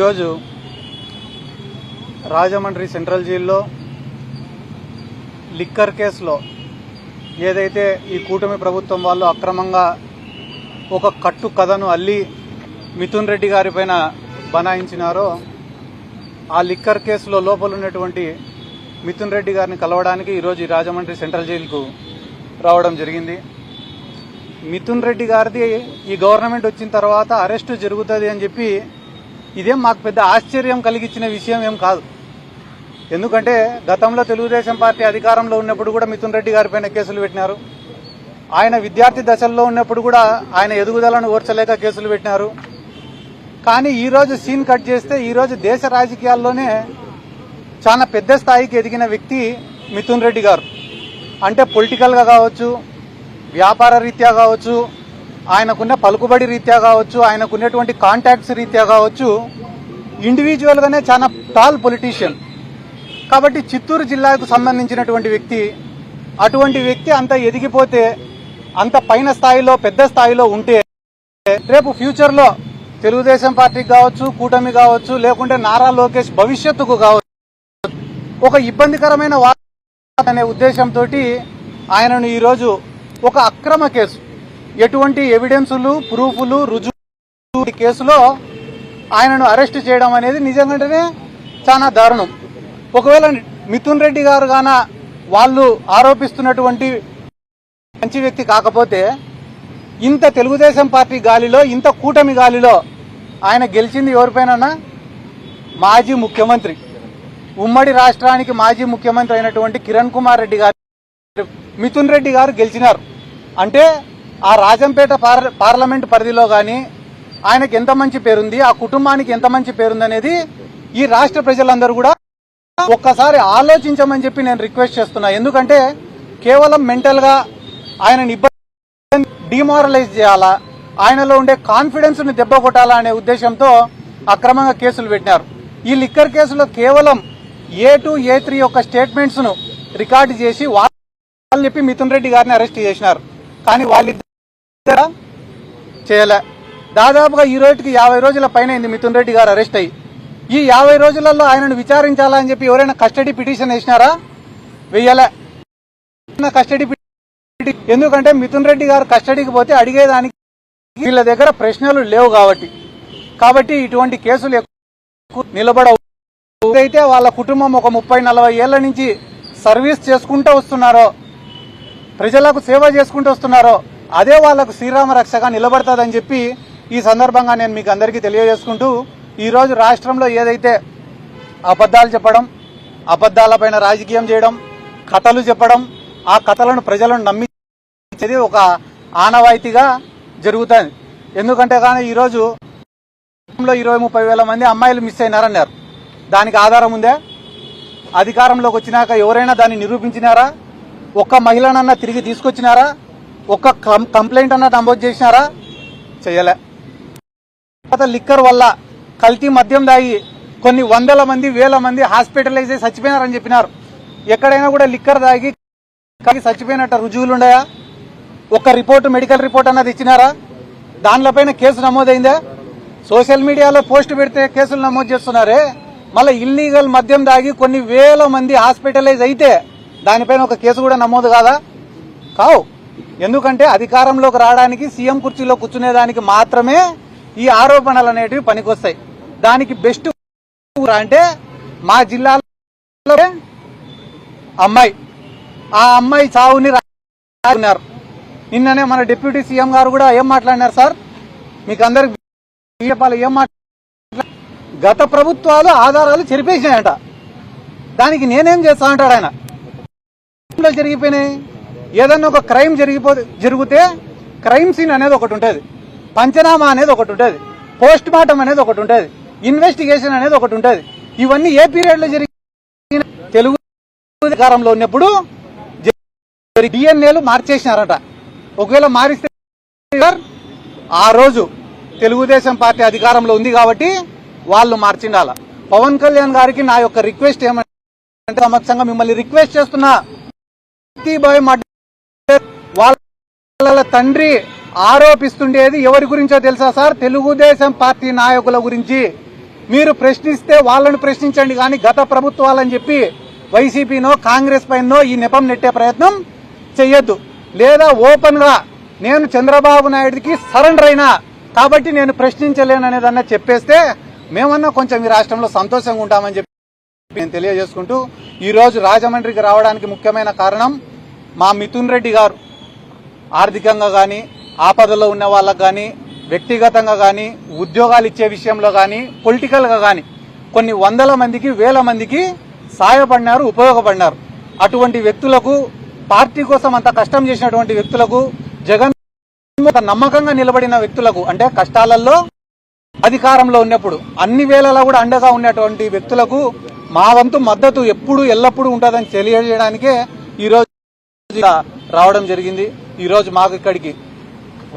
ఈరోజు రాజమండ్రి సెంట్రల్ జైల్లో లిక్కర్ కేసులో ఏదైతే ఈ కూటమి ప్రభుత్వం వాళ్ళు అక్రమంగా ఒక కట్టు కథను అల్లి మిథున్ రెడ్డి గారి పైన బనాయించినారో ఆ లిక్కర్ కేసులో లోపల ఉన్నటువంటి మిథున్ రెడ్డి గారిని కలవడానికి ఈరోజు ఈ రాజమండ్రి సెంట్రల్ జైలుకు రావడం జరిగింది. మిథున్ రెడ్డి గారిది ఈ గవర్నమెంట్ వచ్చిన తర్వాత అరెస్టు జరుగుతుంది అని చెప్పి ఇదేం మాకు పెద్ద ఆశ్చర్యం కలిగించిన విషయం ఏం కాదు. ఎందుకంటే గతంలో తెలుగుదేశం పార్టీ అధికారంలో ఉన్నప్పుడు కూడా మిథున్ రెడ్డి గారి పైన కేసులు పెట్టినారు. ఆయన విద్యార్థి దశల్లో ఉన్నప్పుడు కూడా ఆయన ఎదుగుదలను ఓర్చలేక కేసులు పెట్టినారు. కానీ ఈరోజు సీన్ కట్ చేస్తే ఈరోజు దేశ రాజకీయాల్లోనే చాలా పెద్ద స్థాయికి ఎదిగిన వ్యక్తి మిథున్ రెడ్డి గారు. అంటే పొలిటికల్గా కావచ్చు, వ్యాపార రీత్యా కావచ్చు, ఆయనకున్న పలుకుబడి రీత్యా కావచ్చు, ఆయనకున్నటువంటి కాంటాక్ట్స్ రీత్యా కావచ్చు, ఇండివిజువల్గానే చాలా టాల్ పొలిటీషియన్. కాబట్టి చిత్తూరు జిల్లాకు సంబంధించినటువంటి వ్యక్తి, అటువంటి వ్యక్తి అంత ఎదిగిపోతే, అంత పైన స్థాయిలో పెద్ద స్థాయిలో ఉంటే రేపు ఫ్యూచర్లో తెలుగుదేశం పార్టీకి కావచ్చు, కూటమి కావచ్చు, లేకుంటే నారా లోకేష్ భవిష్యత్తుకు కావచ్చు ఒక ఇబ్బందికరమైన అనే ఉద్దేశంతో ఆయనను ఈరోజు ఒక అక్రమ కేసు, ఎటువంటి ఎవిడెన్సులు, ప్రూఫ్లు, రుజువు కేసులో ఆయనను అరెస్ట్ చేయడం అనేది నిజంగానే చాలా దారుణం. ఒకవేళ మిథున్ రెడ్డి గారు గాన వాళ్ళు ఆరోపిస్తున్నటువంటి మంచి వ్యక్తి కాకపోతే ఇంత తెలుగుదేశం పార్టీ గాలిలో, ఇంత కూటమి గాలిలో ఆయన గెలిచింది ఎవరిపైనా? మాజీ ముఖ్యమంత్రి, ఉమ్మడి రాష్ట్రానికి మాజీ ముఖ్యమంత్రి అయినటువంటి కిరణ్ కుమార్ రెడ్డి గారు, మిథున్ రెడ్డి గారు గెలిచినారు. అంటే ఆ రాజంపేట పార్లమెంట్ పరిధిలో కానీ ఆయనకి ఎంత మంచి పేరుంది, ఆ కుటుంబానికి ఎంత మంచి పేరుంది అనేది ఈ రాష్ట్ర ప్రజలందరూ కూడా ఒక్కసారి ఆలోచించమని చెప్పి నేను రిక్వెస్ట్ చేస్తున్నా. ఎందుకంటే కేవలం మెంటల్ గా ఆయనని ఇబ్బంది, డిమారలైజ్ చేయాలా, ఆయనలో ఉండే కాన్ఫిడెన్స్ ని దెబ్బ కొట్టాలా అనే ఉద్దేశంతో అక్రమంగా కేసులు పెట్టినారు. ఈ లిక్కర్ కేసులో కేవలం A2, A3 యొక్క స్టేట్మెంట్స్ ను రికార్డు చేసి వాళ్ళు చెప్పి మిథున్ రెడ్డి గారిని అరెస్ట్ చేసినారు. కానీ వాళ్ళిద్దరు చేయలే. దాదాపుగా ఈ రోజుకి 50 రోజుల పైన అయింది మిథున్ రెడ్డి గారు అరెస్ట్ అయ్యి. ఈ 50 రోజులలో ఆయనను విచారించాలని చెప్పి ఎవరైనా కస్టడీ పిటిషన్ వేసినారా? వెయ్యలే. కస్టడీ పిటిషన్ ఎందుకంటే మిథున్ రెడ్డి గారు కస్టడీకి పోతే అడిగేదానికి వీళ్ళ దగ్గర ప్రశ్నలు లేవు కాబట్టి ఇటువంటి కేసులు ఎక్కువ నిలబడవు. ఏదైతే వాళ్ళ కుటుంబం ఒక 30-40 ఏళ్ల నుంచి సర్వీస్ చేసుకుంటూ వస్తున్నారో, ప్రజలకు సేవ చేసుకుంటూ వస్తున్నారో, అదే వాళ్లకు శ్రీరామ రక్షగా నిలబడతాదని చెప్పి ఈ సందర్భంగా నేను మీకు అందరికీ తెలియజేసుకుంటూ, ఈరోజు రాష్ట్రంలో ఏదైతే అబద్దాలు చెప్పడం, అబద్దాలపైన రాజకీయం చేయడం, కథలు చెప్పడం, ఆ కథలను ప్రజలను నమ్మించేది ఒక ఆనవాయితీగా జరుగుతుంది. ఎందుకంటే కానీ ఈరోజు 20-30 వేల మంది అమ్మాయిలు మిస్ అయినారన్నారు. దానికి ఆధారం ఉందే? అధికారంలోకి వచ్చినాక ఎవరైనా దాన్ని నిరూపించినారా? ఒక్క మహిళనన్నా తిరిగి తీసుకొచ్చినారా? ఒక్క కంప్లైంట్ అన్నా నమోదు చేసినారా? చేయలే. లిక్కర్ వల్ల కల్తీ మద్యం దాగి కొన్ని వందల మంది, వేల మంది హాస్పిటలైజ్ అయి చచ్చిపోయినారని చెప్పినారు. ఎక్కడైనా కూడా లిక్కర్ దాగి చచ్చిపోయినట్టు రుజువులు ఉన్నాయా? ఒక్క రిపోర్టు, మెడికల్ రిపోర్ట్ అన్నది ఇచ్చినారా? దానిపైన కేసు నమోదైందా? సోషల్ మీడియాలో పోస్ట్ పెడితే కేసులు నమోదు చేస్తున్నారే. మళ్ళీ ఇల్లీగల్ మద్యం దాగి కొన్ని వేల మంది హాస్పిటలైజ్ అయితే దానిపైన ఒక కేసు కూడా నమోదు కావు. ఎందుకంటే అధికారంలోకి రావడానికి, సీఎం కుర్చీలో కూర్చునేదానికి మాత్రమే ఈ ఆరోపణలు అనేటివి పనికొస్తాయి. దానికి బెస్ట్ అంటే మా జిల్లాలో అమ్మాయి, ఆ అమ్మాయి చావుని రాన్నారు. నిన్ననే మన డిప్యూటీ సీఎం గారు కూడా ఏం మాట్లాడినారు సార్? మీకు అందరికి ఏం గత ప్రభుత్వాలు ఆధారాలు చెరిపేసినాయంట. దానికి నేనేం చేస్తా అంటాడు ఆయన. జరిగిపోయినాయి. ఏదన్నా ఒక క్రైమ్ జరిగితే క్రైమ్ సీన్ అనేది ఒకటి ఉంటుంది, పంచనామా అనేది ఒకటి ఉంటుంది, పోస్ట్ మార్టం అనేది ఒకటి ఉంటుంది, ఇన్వెస్టిగేషన్ అనేది ఒకటి ఉంటుంది. ఇవన్నీ ఏ పీరియడ్ లో జరిగిన? తెలుగు అధికారంలో ఉన్నప్పుడు డిఎన్ఏలు మార్చేసినారట. ఒకవేళ మారిస్తే ఆ రోజు తెలుగుదేశం పార్టీ అధికారంలో ఉంది కాబట్టి వాళ్ళు మార్చిండాల. పవన్ కళ్యాణ్ గారికి నా యొక్క రిక్వెస్ట్ ఏమంటే, సమక్షంగా మిమ్మల్ని రిక్వెస్ట్ చేస్తున్నా, వాళ్ళ తండ్రి ఆరోపిస్తుండేది ఎవరి గురించో తెలుసా సార్? తెలుగుదేశం పార్టీ నాయకుల గురించి. మీరు ప్రశ్నిస్తే వాళ్ళని ప్రశ్నించండి, కానీ గత ప్రభుత్వాలని చెప్పి వైసీపీనో కాంగ్రెస్ పైనో ఈ నెపం నెట్టే ప్రయత్నం చెయ్యొద్దు. లేదా ఓపెన్ గా నేను చంద్రబాబు నాయుడికి సరెండర్ అయినా కాబట్టి నేను ప్రశ్నించలేననేదన్నా చెప్పేస్తే మేమన్నా కొంచెం ఈ రాష్ట్రంలో సంతోషంగా ఉంటామని చెప్పి నేను తెలియజేసుకుంటూ, ఈ రోజు రాజమండ్రికి రావడానికి ముఖ్యమైన కారణం మా మిథున్ రెడ్డి గారు ఆర్థికంగా కానీ, ఆపదలో ఉన్న వాళ్ళకు కానీ, వ్యక్తిగతంగా కానీ, ఉద్యోగాలు ఇచ్చే విషయంలో కానీ, పొలిటికల్ గా కానీ కొన్ని వందల మందికి, వేల మందికి సాయపడినారు, ఉపయోగపడినారు. అటువంటి వ్యక్తులకు, పార్టీ కోసం అంత కష్టం చేసినటువంటి వ్యక్తులకు, జగన్ నమ్మకంగా నిలబడిన వ్యక్తులకు, అంటే కష్టాలలో అధికారంలో ఉన్నప్పుడు అన్ని వేళలా కూడా అండగా ఉన్నటువంటి వ్యక్తులకు మా వంతు మద్దతు ఎప్పుడు ఎల్లప్పుడూ ఉంటుందని తెలియజేయడానికే ఈ రోజు రావడం జరిగింది. ఈ రోజు మాకు ఇక్కడికి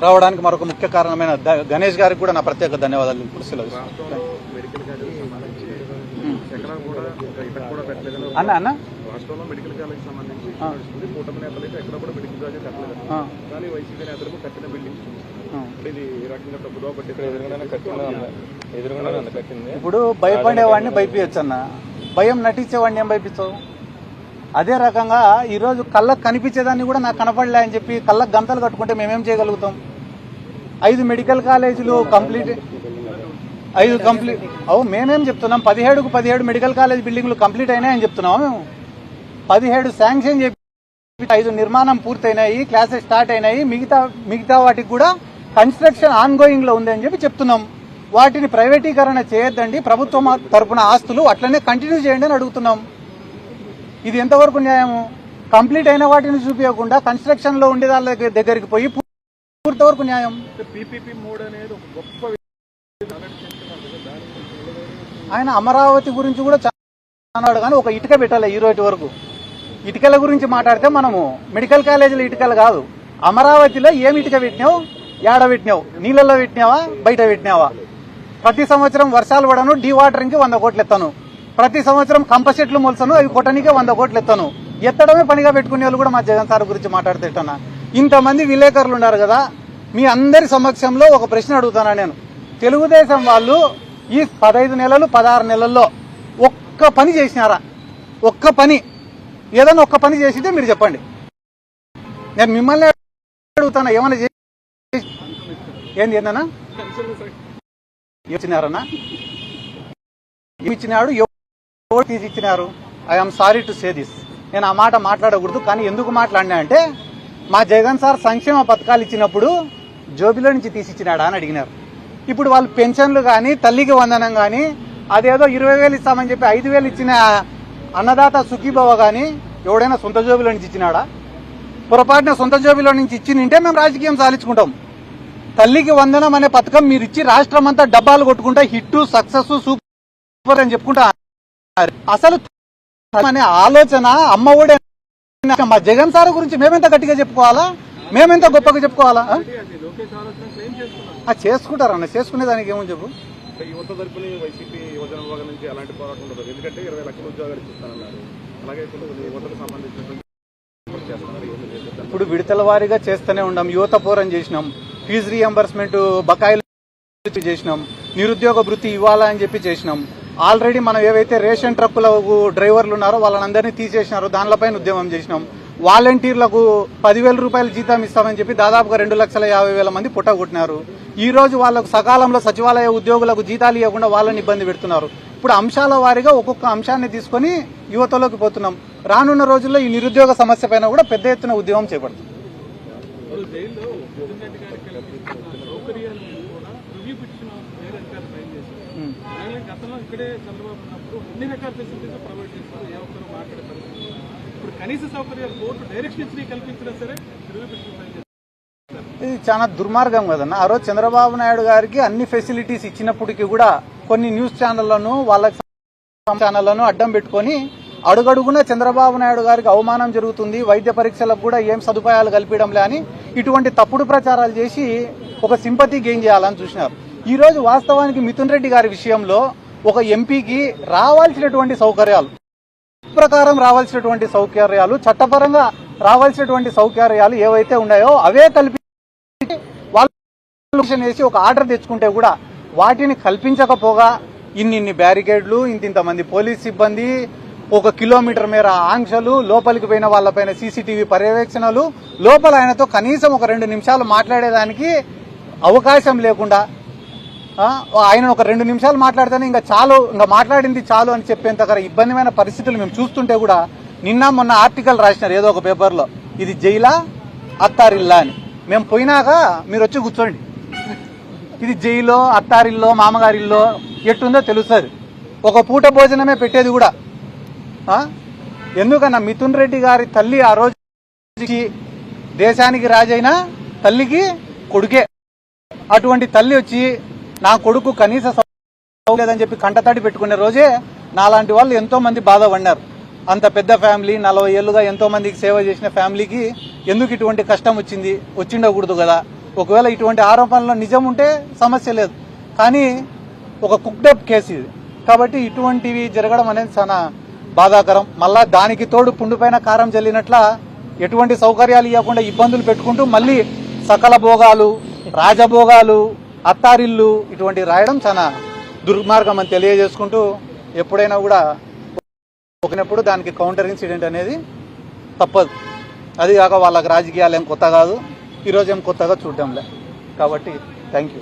రావడానికి మరొక ముఖ్య కారణమైన గణేష్ గారికి కూడా నా ప్రత్యేక ధన్యవాదాలు. అన్న అన్న రాష్ట్రంలో మెడికల్ కాలేజ్ సంబంధించి కూటమి నేతలైతే ఎక్కడ కూడా మెడికల్ కాలేజ్ కట్టలేదు, కానీ వైసీపీ నేతలకు కట్టిన బిల్డింగ్ ఇది ఈ రకంగా తప్పుదో బట్టి ఎదురుగానే కట్టింది. ఇప్పుడు భయపడేవాడిని భయపించచ్చు అన్న, భయం నటించేవాడిని ఏం భయపించవు. అదే రకంగా ఈరోజు కళ్ళకు కనిపించేదాన్ని కూడా నాకు కనపడలే అని చెప్పి కళ్ళకు గంతలు కట్టుకుంటే మేమేం చేయగలుగుతాం? 5 మెడికల్ కాలేజీలు కంప్లీట్, 5 కంప్లీట్ మేమేం చెప్తున్నాం? 17 మెడికల్ కాలేజ్ బిల్డింగ్లు కంప్లీట్ అయినాయని చెప్తున్నాం మేము. 17 శాంక్షన్ చెప్పి 5 నిర్మాణం పూర్తయినాయి, క్లాసెస్ స్టార్ట్ అయినాయి. మిగతా వాటికి కూడా కన్స్ట్రక్షన్ ఆన్ గోయింగ్ లో ఉందని చెప్పి చెప్తున్నాం. వాటిని ప్రైవేటీకరణ చేయొద్దండి, ప్రభుత్వం తరపున ఆస్తులు అట్లనే కంటిన్యూ చేయండి అని అడుగుతున్నాం. ఇది ఎంతవరకు న్యాయము? కంప్లీట్ అయిన వాటిని చూపించకుండా కన్స్ట్రక్షన్ లో ఉండే వాళ్ళ దగ్గరికి పోయి పూర్తవరకు న్యాయం. ఆయన అమరావతి గురించి కూడా అన్నాడు, కానీ ఒక ఇటుక పెట్టాలి ఈ రోజు వరకు. ఇటుకల గురించి మాట్లాడితే మనము మెడికల్ కాలేజీలో ఇటుకలు కాదు, అమరావతిలో ఏమి ఇటుక పెట్టినావు, ఏడ పెట్టినావు? నీళ్ళల్లో పెట్టినావా, బయట పెట్టినావా? ప్రతి సంవత్సరం వర్షాలు పడను, డీ వాటరింగ్కి 100 కోట్లు ఎత్తాను. ప్రతి సంవత్సరం కంప చెట్లు మొలసను, అవి కొట్టనికే 100 కోట్లు ఎత్తాను. ఎత్తడమే పనిగా పెట్టుకునే వాళ్ళు కూడా మా జగన్ సార్ గురించి మాట్లాడుతున్నా. ఇంతమంది విలేకరులు ఉన్నారు కదా, మీ అందరి సమక్షంలో ఒక ప్రశ్న అడుగుతానా నేను. తెలుగుదేశం వాళ్ళు ఈ 15 నెలలు 16 నెలల్లో ఒక్క పని చేసినారా? ఒక్క పని, ఏదైనా ఒక్క పని చేసితే మీరు చెప్పండి. నేను మిమ్మల్ని అడుగుతానా, ఏమైనా చేసి ఏంది ఏందన్నా ఇచ్చినారన్నా? ఇచ్చినాడు, ఎవరు తీసి ఇచ్చినారు? I'm sorry to say this. నేను ఆ మాట మాట్లాడకూడదు, కానీ ఎందుకు మాట్లాడినా అంటే మా జగన్ సార్ సంక్షేమ పథకాలు ఇచ్చినప్పుడు జోబిలో నుంచి తీసిచ్చినాడా అని అడిగినారు. ఇప్పుడు వాళ్ళు పెన్షన్లు కానీ, తల్లికి వందనం కానీ, అదేదో 20,000 ఇస్తామని చెప్పి 5,000 ఇచ్చిన అన్నదాత సుఖీభవ కానీ ఎవడైనా సొంత జోబిలో నుంచి ఇచ్చినాడా? పొరపాటున సొంత జోబిలో నుంచి ఇచ్చిందంటే మేము రాజకీయం సాధించుకుంటాం. తల్లికి వందనం అనే పథకం మీరు ఇచ్చి రాష్ట్రం అంతా డబ్బాలు కొట్టుకుంటా హిట్, సక్సెస్, సూపర్ అని చెప్పుకుంటా. అసలు అనే ఆలోచన అమ్మఒడే మా జగన్ సార్ గురించి మేమెంత గట్టిగా చెప్పుకోవాలా, మేమెంత గొప్పగా చెప్పుకోవాలా? చేసుకుంటారన్న, చేసుకునే దానికి ఏమని చెప్పు. యువత తరపున వైసీపీ యువజన విభాగం నుంచి అలాంటి పోరాటం ఉండదు, ఎందుకంటే 20 లక్షల ఉద్యోగాలు ఇస్తానన్నారు. అలాగే యువతకు సంబంధించినటువంటి ఇప్పుడు విడతల వారీగా చేస్తూనే ఉన్నాం. యువత పోరం చేసినాం, ఫీజు రీఎంబర్స్మెంట్ బకాయిలు చేసినాం, నిరుద్యోగ భృతి ఇవ్వాలా అని చెప్పి చేసినాం. ఆల్రెడీ మనం ఏవైతే రేషన్ ట్రక్కుల డ్రైవర్లు ఉన్నారో వాళ్ళందరినీ తీసేసినారో దానిపైన ఉద్యమం చేసినాం. వాలంటీర్లకు 10,000 రూపాయలు జీతం ఇస్తామని చెప్పి దాదాపుగా 2,50,000 మంది పుట్టగొట్టినారు. ఈ రోజు వాళ్ళకు సకాలంలో సచివాలయ ఉద్యోగులకు జీతాలు ఇవ్వకుండా వాళ్ళని ఇబ్బంది పెడుతున్నారు. ఇప్పుడు అంశాల వారీగా ఒక్కొక్క అంశాన్ని తీసుకుని యువతలోకి పోతున్నాం. రానున్న రోజుల్లో ఈ నిరుద్యోగ సమస్య పైన కూడా పెద్ద ఎత్తున ఉద్యమం చేపడుతుంది. ఇది చాలా దుర్మార్గం కదన్నా. ఆ రోజు చంద్రబాబు నాయుడు గారికి అన్ని ఫెసిలిటీస్ ఇచ్చినప్పటికీ కూడా కొన్ని న్యూస్ ఛానళ్లను వాళ్ళకి ఛానళ్లను అడ్డం పెట్టుకుని అడుగడుగునా చంద్రబాబు నాయుడు గారికి అవమానం జరుగుతుంది, వైద్య పరీక్షలకు కూడా ఏం సదుపాయాలు కల్పించడంలే అని ఇటువంటి తప్పుడు ప్రచారాలు చేసి ఒక సింపతి గెయిన్ చేయాలని చూసినారు. ఈ రోజు వాస్తవానికి మిథున్ రెడ్డి గారి విషయంలో ఒక ఎంపీకి రావాల్సినటువంటి సౌకర్యాలు ప్రకారం రావాల్సినటువంటి సౌకర్యాలు, చట్టపరంగా రావాల్సినటువంటి సౌకర్యాలు ఏవైతే ఉన్నాయో అవే కల్పించి వాళ్ళు వేసి ఒక ఆర్డర్ తెచ్చుకుంటే కూడా వాటిని కల్పించకపోగా ఇన్ని బ్యారికేడ్లు, ఇంతమంది పోలీస్ సిబ్బంది, 1 కిలోమీటర్ మేర ఆంక్షలు, లోపలికి పోయిన వాళ్ళపైన సీసీటీవీ పర్యవేక్షణలు, లోపల ఆయనతో కనీసం ఒక 2 నిమిషాలు మాట్లాడేదానికి అవకాశం లేకుండా ఆయన ఒక 2 నిమిషాలు మాట్లాడితేనే ఇంకా మాట్లాడింది చాలు అని చెప్పేంత ఇబ్బందిమైన పరిస్థితులు మేము చూస్తుంటే కూడా నిన్న మొన్న ఆర్టికల్ రాసినారు ఏదో ఒక పేపర్లో, ఇది జైలా అత్తారిల్లా అని. మేము పోయినాక మీరు వచ్చి కూర్చోండి, ఇది జైలో అత్తారిల్లో మామగారిల్లో ఎట్టుందో తెలుస్తుంది. ఒక పూట భోజనమే పెట్టేది కూడా. ఎందుకన్నా మిథున్ రెడ్డి గారి తల్లి ఆ రోజు దేశానికి రాజైన తల్లికి కొడుకే. అటువంటి తల్లి వచ్చి నా కొడుకు కనీస లేదని చెప్పి కంటతడి పెట్టుకునే రోజే నాలాంటి వాళ్ళు ఎంతో మంది బాధపడినారు. అంత పెద్ద ఫ్యామిలీ, 40 ఏళ్లుగా ఎంతో మందికి సేవ చేసిన ఫ్యామిలీకి ఎందుకు ఇటువంటి కష్టం వచ్చిండకూడదు కదా. ఒకవేళ ఇటువంటి ఆరోపణలో నిజం ఉంటే సమస్య లేదు, కానీ ఒక కుక్డప్ కేసు ఇది కాబట్టి ఇటువంటివి జరగడం అనేది చాలా బాధాకరం. మళ్ళా దానికి తోడు పుండుపైన కారం జల్లినట్ల ఎటువంటి సౌకర్యాలు ఇవ్వకుండా ఇబ్బందులు పెట్టుకుంటూ మళ్ళీ సకల భోగాలు, రాజభోగాలు, అత్తారిల్లు ఇటువంటివి రాయడం చాలా దుర్మార్గం అని తెలియజేసుకుంటూ, ఎప్పుడైనా కూడా ఒకనప్పుడు దానికి కౌంటర్ ఇన్సిడెంట్ అనేది తప్పదు. అది కాక వాళ్ళకి రాజకీయాలు ఏం కొత్త కాదు, ఈరోజు ఏం కొత్తగా చూడడంలే. కాబట్టి థ్యాంక్ యూ.